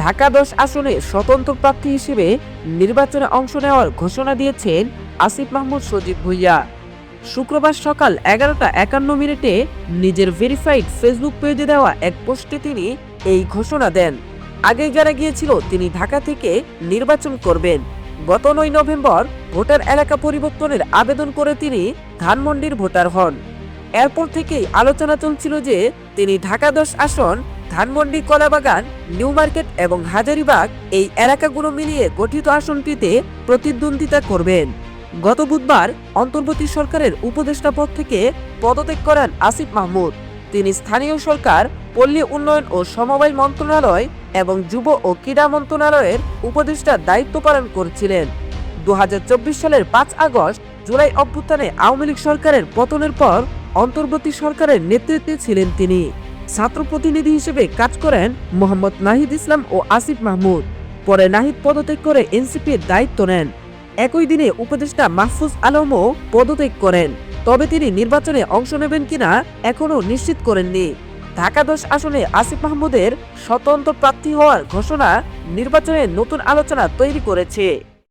ঢাকা-10 আসনে স্বতন্ত্র প্রার্থী হিসেবে নির্বাচনে অংশ নেওয়ার ঘোষণা দিয়েছেন আসিফ মাহমুদ সজীব ভুঁইয়া। শুক্রবার সকাল 11টা 51 মিনিটে নিজের ভেরিফাইড ফেসবুক পেজে দেওয়া এক পোস্টে তিনি এই ঘোষণা দেন। আগেই জানা গিয়েছিল তিনি ঢাকা থেকে নির্বাচন করবেন। গত 9 নভেম্বর ভোটার এলাকা পরিবর্তনের আবেদন করে তিনি ধানমন্ডির ভোটার হন। এরপর থেকেই আলোচনা চলছিল যে তিনি ঢাকা-10 আসন, ধানমন্ডি, কলাবাগান, নিউ মার্কেট এবং হাজারীবাগ এই এলাকাগুলো মিলিয়ে গঠিত আসনটিতে প্রতিদ্বন্দ্বিতা করবেন। গত বুধবার অন্তর্বর্তী সরকারের উপদেষ্টা পদ থেকে পদত্যাগ করেন আসিফ মাহমুদ। তিনি স্থানীয় সরকার, পল্লী উন্নয়ন ও সমবায় মন্ত্রণালয় এবং যুব ও ক্রীড়া মন্ত্রণালয়ের উপদেষ্টার দায়িত্ব পালন করছিলেন। 2024 সালের 5 আগস্ট জুলাই অভ্যুত্থানে আওয়ামী লীগ সরকারের পতনের পর অন্তর্বর্তী সরকারের নেতৃত্বে ছিলেন তিনি। ছাত্র প্রতিনিধি হিসেবে কাজ করেন মোহাম্মদ নাহিদ ইসলাম ও আসিফ মাহমুদ। পরে নাহিদ পদত্যাগ করে এনসিপির দায়িত্ব নেন। একই দিনে উপদেষ্টা মাহফুজ আলমও পদত্যাগ করেন। তবে তিনি নির্বাচনে অংশ নেবেন কিনা এখনও নিশ্চিত করেননি। ঢাকা-10 আসনে আসিফ মাহমুদের স্বতন্ত্র প্রার্থী হওয়ার ঘোষণা নির্বাচনে নতুন আলোচনা তৈরি করেছে।